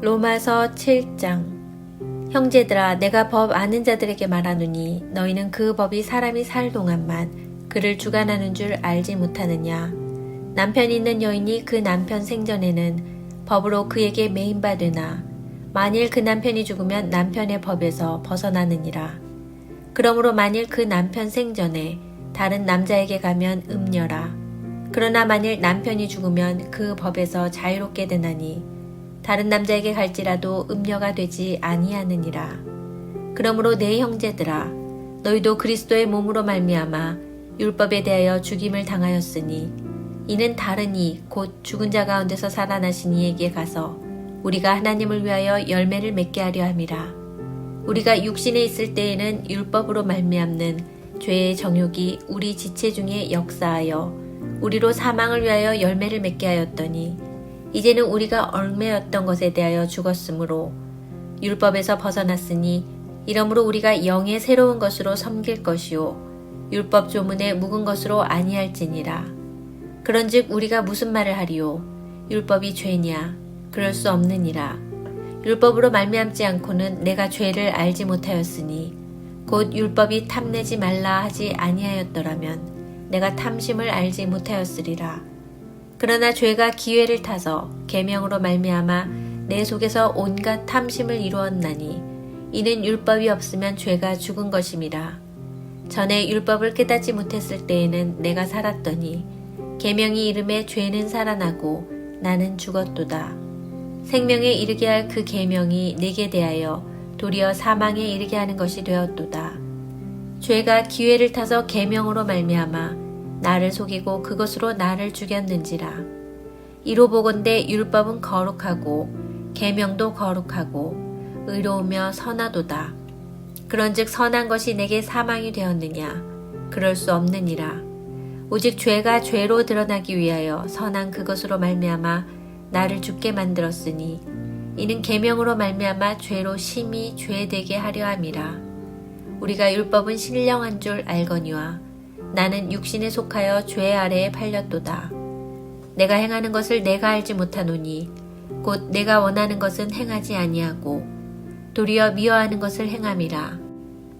로마서 7장. 형제들아, 내가 법 아는 자들에게 말하노니 너희는 그 법이 사람이 살 동안만 그를 주관하는 줄 알지 못하느냐. 남편이 있는 여인이 그 남편 생전에는 법으로 그에게 매인바 되나 만일 그 남편이 죽으면 남편의 법에서 벗어나느니라. 그러므로 만일 그 남편 생전에 다른 남자에게 가면 음녀라. 그러나 만일 남편이 죽으면 그 법에서 자유롭게 되나니 다른 남자에게 갈지라도 음녀가 되지 아니하느니라. 그러므로 내 형제들아, 너희도 그리스도의 몸으로 말미암아 율법에 대하여 죽임을 당하였으니 이는 다른 이 곧 죽은 자 가운데서 살아나신 이에게 가서 우리가 하나님을 위하여 열매를 맺게 하려 함이라. 우리가 육신에 있을 때에는 율법으로 말미암는 죄의 정욕이 우리 지체 중에 역사하여 우리로 사망을 위하여 열매를 맺게 하였더니 이제는 우리가 얽매였던 것에 대하여 죽었으므로 율법에서 벗어났으니 이러므로 우리가 영의 새로운 것으로 섬길 것이요 율법 조문에 묵은 것으로 아니할지니라. 그런즉 우리가 무슨 말을 하리요? 율법이 죄냐? 그럴 수 없느니라. 율법으로 말미암지 않고는 내가 죄를 알지 못하였으니 곧 율법이 탐내지 말라 하지 아니하였더라면 내가 탐심을 알지 못하였으리라. 그러나 죄가 기회를 타서 계명으로 말미암아 내 속에서 온갖 탐심을 이루었나니 이는 율법이 없으면 죄가 죽은 것임이라. 전에 율법을 깨닫지 못했을 때에는 내가 살았더니 계명이 이름에 죄는 살아나고 나는 죽었도다. 생명에 이르게 할 그 계명이 내게 대하여 도리어 사망에 이르게 하는 것이 되었도다. 죄가 기회를 타서 계명으로 말미암아 나를 속이고 그것으로 나를 죽였는지라. 이로 보건대 율법은 거룩하고 계명도 거룩하고 의로우며 선하도다. 그런즉 선한 것이 내게 사망이 되었느냐? 그럴 수 없느니라. 오직 죄가 죄로 드러나기 위하여 선한 그것으로 말미암아 나를 죽게 만들었으니 이는 계명으로 말미암아 죄로 심히 죄되게 하려 함이라. 우리가 율법은 신령한 줄 알거니와 나는 육신에 속하여 죄 아래에 팔렸도다. 내가 행하는 것을 내가 알지 못하노니 곧 내가 원하는 것은 행하지 아니하고 도리어 미워하는 것을 행함이라.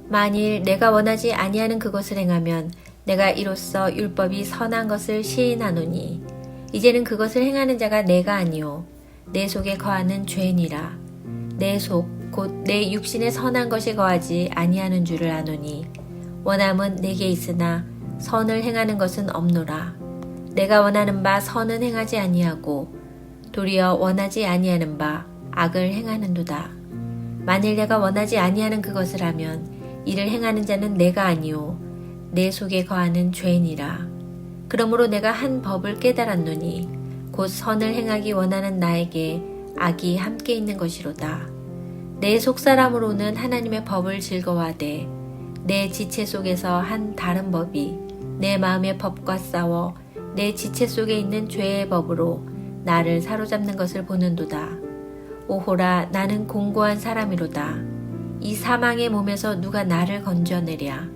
만일 내가 원하지 아니하는 그것을 행하면 내가 이로써 율법이 선한 것을 시인하노니 이제는 그것을 행하는 자가 내가 아니요 내 속에 거하는 죄니라. 내 속 곧 내 육신에 선한 것이 거하지 아니하는 줄을 아노니 원함은 내게 있으나 선을 행하는 것은 없노라. 내가 원하는 바 선은 행하지 아니하고 도리어 원하지 아니하는 바 악을 행하는도다. 만일 내가 원하지 아니하는 그것을 하면 이를 행하는 자는 내가 아니요 내 속에 거하는 죄니라. 그러므로 내가 한 법을 깨달았노니 곧 선을 행하기 원하는 나에게 악이 함께 있는 것이로다. 내 속사람으로는 하나님의 법을 즐거워하되 내 지체 속에서 한 다른 법이 내 마음의 법과 싸워 내 지체 속에 있는 죄의 법으로 나를 사로잡는 것을 보는도다. 오호라, 나는 공고한 사람이로다. 이 사망의 몸에서 누가 나를 건져내랴.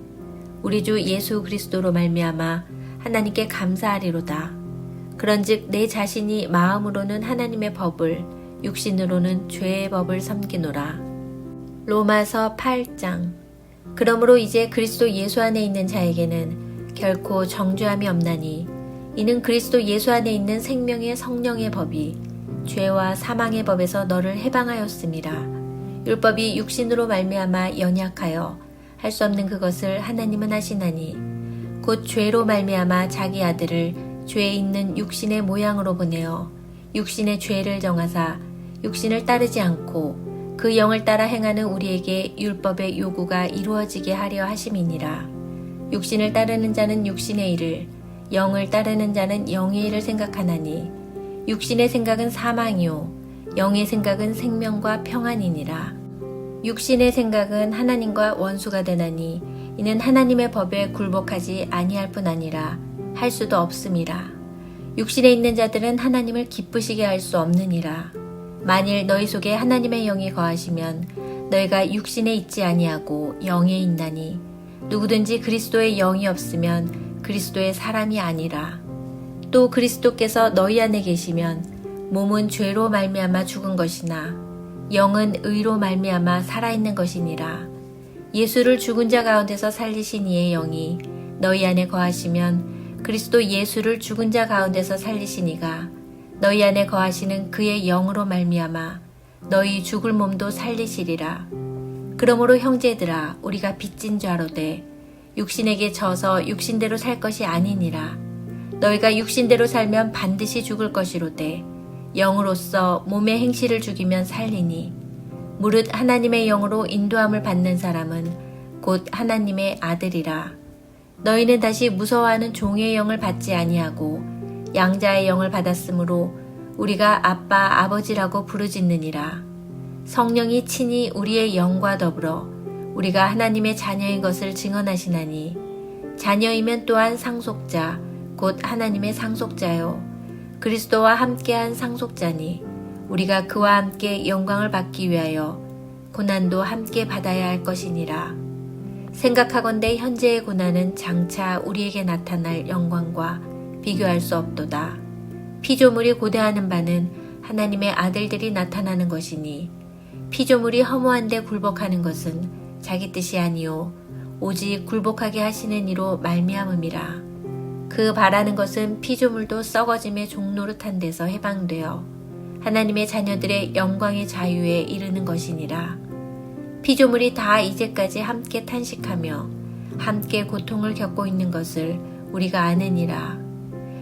우리 주 예수 그리스도로 말미암아 하나님께 감사하리로다. 그런즉 내 자신이 마음으로는 하나님의 법을 육신으로는 죄의 법을 섬기노라. 로마서 8장. 그러므로 이제 그리스도 예수 안에 있는 자에게는 결코 정죄함이 없나니 이는 그리스도 예수 안에 있는 생명의 성령의 법이 죄와 사망의 법에서 너를 해방하였음이라. 율법이 육신으로 말미암아 연약하여 할 수 없는 그것을 하나님은 하시나니 곧 죄로 말미암아 자기 아들을 죄에 있는 육신의 모양으로 보내어 육신의 죄를 정하사 육신을 따르지 않고 그 영을 따라 행하는 우리에게 율법의 요구가 이루어지게 하려 하심이니라. 육신을 따르는 자는 육신의 일을, 영을 따르는 자는 영의 일을 생각하나니 육신의 생각은 사망이요 영의 생각은 생명과 평안이니라. 육신의 생각은 하나님과 원수가 되나니 이는 하나님의 법에 굴복하지 아니할 뿐 아니라 할 수도 없음이라. 육신에 있는 자들은 하나님을 기쁘시게 할 수 없느니라. 만일 너희 속에 하나님의 영이 거하시면 너희가 육신에 있지 아니하고 영에 있나니 누구든지 그리스도의 영이 없으면 그리스도의 사람이 아니라. 또 그리스도께서 너희 안에 계시면 몸은 죄로 말미암아 죽은 것이나 영은 의로 말미암아 살아있는 것이니라. 예수를 죽은 자 가운데서 살리신 이의 영이 너희 안에 거하시면 그리스도 예수를 죽은 자 가운데서 살리신 이가 너희 안에 거하시는 그의 영으로 말미암아 너희 죽을 몸도 살리시리라. 그러므로 형제들아 우리가 빚진 자로되 육신에게 져서 육신대로 살 것이 아니니라. 너희가 육신대로 살면 반드시 죽을 것이로되 영으로서 몸의 행실을 죽이면 살리니 무릇 하나님의 영으로 인도함을 받는 사람은 곧 하나님의 아들이라. 너희는 다시 무서워하는 종의 영을 받지 아니하고 양자의 영을 받았으므로 우리가 아빠 아버지라고 부르짖느니라. 성령이 친히 우리의 영과 더불어 우리가 하나님의 자녀인 것을 증언하시나니 자녀이면 또한 상속자 곧 하나님의 상속자요 그리스도와 함께한 상속자니 우리가 그와 함께 영광을 받기 위하여 고난도 함께 받아야 할 것이니라. 생각하건대 현재의 고난은 장차 우리에게 나타날 영광과 비교할 수 없도다. 피조물이 고대하는 바는 하나님의 아들들이 나타나는 것이니 피조물이 허무한데 굴복하는 것은 자기 뜻이 아니요 오직 굴복하게 하시는 이로 말미암음이라. 그 바라는 것은 피조물도 썩어짐의 종노릇한 데서 해방되어 하나님의 자녀들의 영광의 자유에 이르는 것이니라. 피조물이 다 이제까지 함께 탄식하며 함께 고통을 겪고 있는 것을 우리가 아느니라.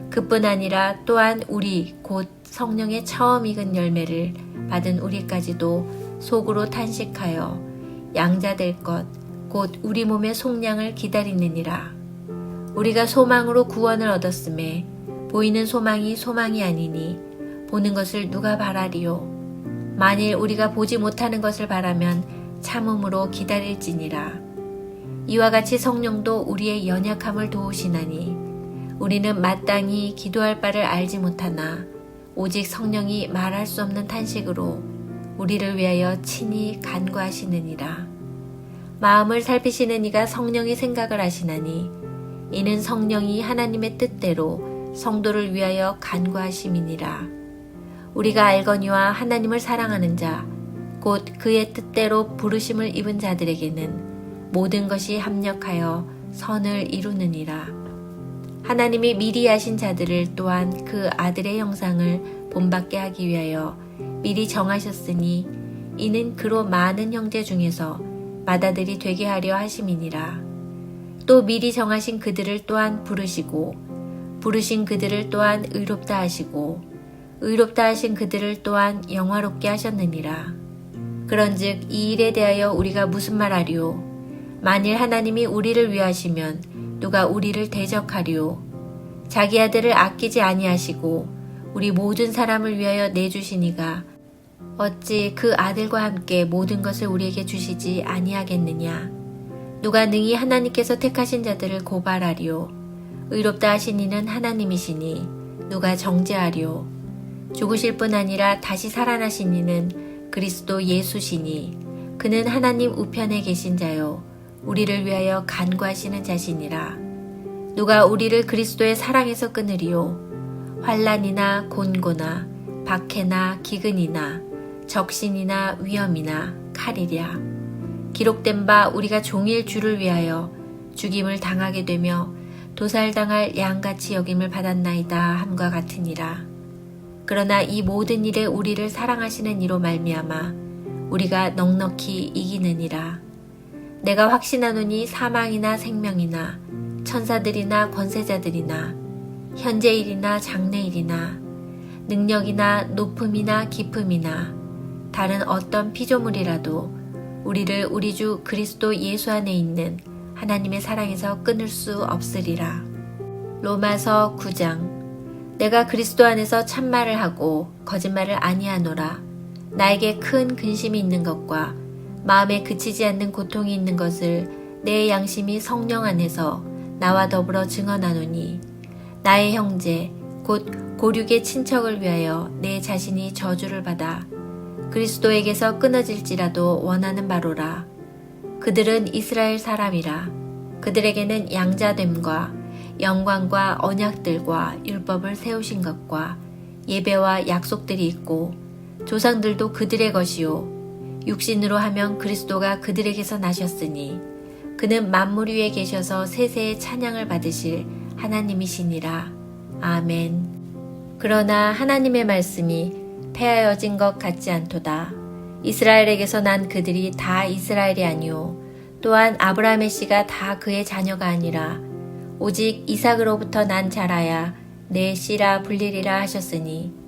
그뿐 아니라 또한 우리 곧 성령의 처음 익은 열매를 받은 우리까지도 속으로 탄식하여 양자될 것 곧 우리 몸의 속량을 기다리느니라. 우리가 소망으로 구원을 얻었음에 보이는 소망이 소망이 아니니 보는 것을 누가 바라리요. 만일 우리가 보지 못하는 것을 바라면 참음으로 기다릴지니라. 이와 같이 성령도 우리의 연약함을 도우시나니 우리는 마땅히 기도할 바를 알지 못하나 오직 성령이 말할 수 없는 탄식으로 우리를 위하여 친히 간구하시느니라. 마음을 살피시는 이가 성령의 생각을 하시나니 이는 성령이 하나님의 뜻대로 성도를 위하여 간구하심이니라. 우리가 알거니와 하나님을 사랑하는 자, 곧 그의 뜻대로 부르심을 입은 자들에게는 모든 것이 합력하여 선을 이루느니라. 하나님이 미리 아신 자들을 또한 그 아들의 형상을 본받게 하기 위하여 미리 정하셨으니 이는 그로 많은 형제 중에서 맏아들이 되게 하려 하심이니라. 또 미리 정하신 그들을 또한 부르시고 부르신 그들을 또한 의롭다 하시고 의롭다 하신 그들을 또한 영화롭게 하셨느니라. 그런즉 이 일에 대하여 우리가 무슨 말하리요? 만일 하나님이 우리를 위하시면 누가 우리를 대적하리요? 자기 아들을 아끼지 아니하시고 우리 모든 사람을 위하여 내주시니가 어찌 그 아들과 함께 모든 것을 우리에게 주시지 아니하겠느냐? 누가 능히 하나님께서 택하신 자들을 고발하리요? 의롭다 하신 이는 하나님이시니 누가 정죄하리요? 죽으실 뿐 아니라 다시 살아나신 이는 그리스도 예수시니 그는 하나님 우편에 계신 자요 우리를 위하여 간구하시는 자시니라. 누가 우리를 그리스도의 사랑에서 끊으리요? 환난이나 곤고나 박해나 기근이나 적신이나 위험이나 칼이랴. 기록된 바 우리가 종일 주를 위하여 죽임을 당하게 되며 도살당할 양같이 여김을 받았나이다 함과 같으니라. 그러나 이 모든 일에 우리를 사랑하시는 이로 말미암아 우리가 넉넉히 이기느니라. 내가 확신하노니 사망이나 생명이나 천사들이나 권세자들이나 현재일이나 장래일이나 능력이나 높음이나 깊음이나 다른 어떤 피조물이라도 우리를 우리 주 그리스도 예수 안에 있는 하나님의 사랑에서 끊을 수 없으리라. 로마서 9장. 내가 그리스도 안에서 참말을 하고 거짓말을 아니하노라. 나에게 큰 근심이 있는 것과 마음에 그치지 않는 고통이 있는 것을 내 양심이 성령 안에서 나와 더불어 증언하노니 나의 형제 곧 고륙의 친척을 위하여 내 자신이 저주를 받아 그리스도에게서 끊어질지라도 원하는 바로라. 그들은 이스라엘 사람이라. 그들에게는 양자됨과 영광과 언약들과 율법을 세우신 것과 예배와 약속들이 있고 조상들도 그들의 것이요 육신으로 하면 그리스도가 그들에게서 나셨으니 그는 만물 위에 계셔서 세세의 찬양을 받으실 하나님이시니라. 아멘. 그러나 하나님의 말씀이 폐하여진 것 같지 않도다. 이스라엘에게서 난 그들이 다 이스라엘이 아니요 또한 아브라함의 씨가 다 그의 자녀가 아니라 오직 이삭으로부터 난 자라야 내 씨라 불리리라 하셨으니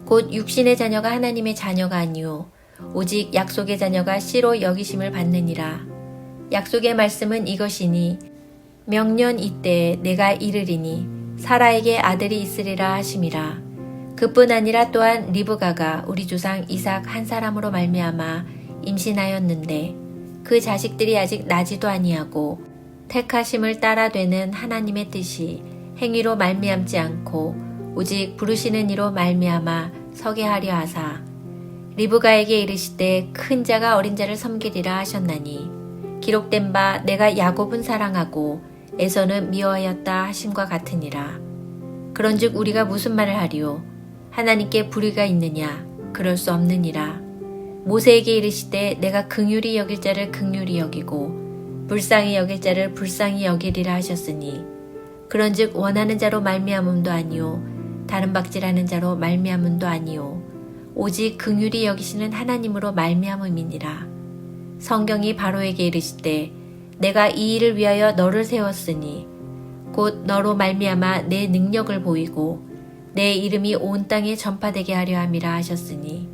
곧 육신의 자녀가 하나님의 자녀가 아니요 오직 약속의 자녀가 씨로 여기심을 받느니라. 약속의 말씀은 이것이니 명년 이때에 내가 이르리니 사라에게 아들이 있으리라 하심이라. 그뿐 아니라 또한 리브가가 우리 조상 이삭 한 사람으로 말미암아 임신하였는데 그 자식들이 아직 나지도 아니하고 택하심을 따라 되는 하나님의 뜻이 행위로 말미암지 않고 오직 부르시는 이로 말미암아 서게 하려 하사 리브가에게 이르시되 큰 자가 어린 자를 섬기리라 하셨나니 기록된 바 내가 야곱은 사랑하고 에서는 미워하였다 하심과 같으니라. 그런즉 우리가 무슨 말을 하리요? 하나님께 불의가 있느냐? 그럴 수 없느니라. 모세에게 이르시되 내가 긍휼히 여길 자를 긍휼히 여기고 불쌍히 여길 자를 불쌍히 여기리라 하셨으니 그런즉 원하는 자로 말미암음도 아니요 다른 박질하는 자로 말미암음도 아니요 오직 긍휼히 여기시는 하나님으로 말미암음이니라. 성경이 바로에게 이르시되 내가 이 일을 위하여 너를 세웠으니 곧 너로 말미암아 내 능력을 보이고 내 이름이 온 땅에 전파되게 하려 함이라 하셨으니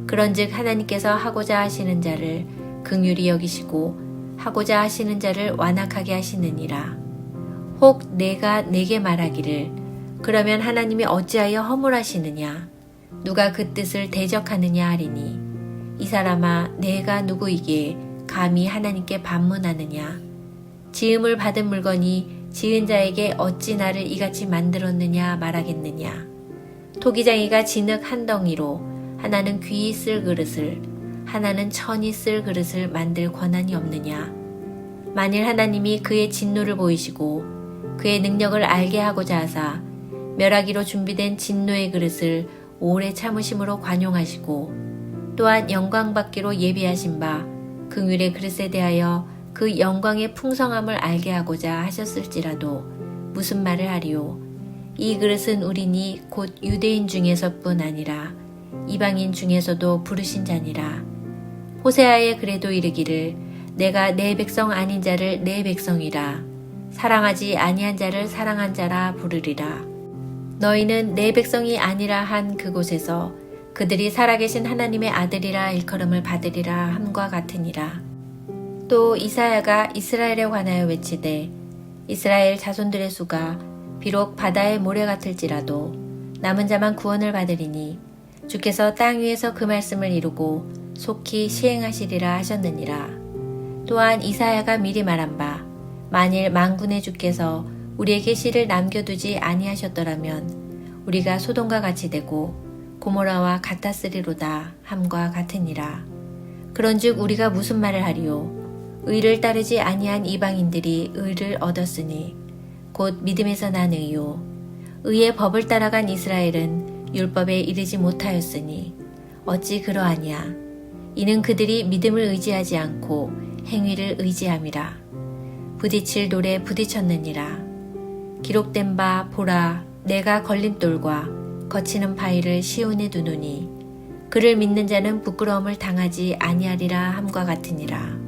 그런즉 하나님께서 하고자 하시는 자를 긍휼히 여기시고 하고자 하시는 자를 완악하게 하시느니라. 혹 내가 내게 말하기를 그러면 하나님이 어찌하여 허물하시느냐 누가 그 뜻을 대적하느냐 하리니 이 사람아 내가 누구이기에 감히 하나님께 반문하느냐 지음을 받은 물건이 지은 자에게 어찌 나를 이같이 만들었느냐 말하겠느냐. 토기장이가 진흙 한 덩이로 하나는 귀히 쓸 그릇을 하나는 천이 쓸 그릇을 만들 권한이 없느냐. 만일 하나님이 그의 진노를 보이시고 그의 능력을 알게 하고자 하사 멸하기로 준비된 진노의 그릇을 오래 참으심으로 관용하시고 또한 영광 받기로 예비하신 바 긍휼의 그릇에 대하여 그 영광의 풍성함을 알게 하고자 하셨을지라도 무슨 말을 하리요. 이 그릇은 우리니 곧 유대인 중에서뿐 아니라 이방인 중에서도 부르신 자니라. 호세아에 그래도 이르기를 내가 내 백성 아닌 자를 내 백성이라 사랑하지 아니한 자를 사랑한 자라 부르리라. 너희는 내 백성이 아니라 한 그곳에서 그들이 살아계신 하나님의 아들이라 일컬음을 받으리라 함과 같으니라. 또 이사야가 이스라엘에 관하여 외치되 이스라엘 자손들의 수가 비록 바다의 모래 같을지라도 남은 자만 구원을 받으리니 주께서 땅 위에서 그 말씀을 이루고 속히 시행하시리라 하셨느니라. 또한 이사야가 미리 말한 바 만일 만군의 주께서 우리에게 씨를 남겨두지 아니하셨더라면 우리가 소돔과 같이 되고 고모라와 같았으리로다 함과 같으니라. 그런즉 우리가 무슨 말을 하리요? 의를 따르지 아니한 이방인들이 의를 얻었으니 곧 믿음에서 난 의요. 의의 법을 따라간 이스라엘은 율법에 이르지 못하였으니 어찌 그러하냐. 이는 그들이 믿음을 의지하지 않고 행위를 의지함이라. 부딪힐 돌에 부딪혔느니라. 기록된 바 보라 내가 걸림돌과 거치는 바위를 시온에 두노니 그를 믿는 자는 부끄러움을 당하지 아니하리라 함과 같으니라.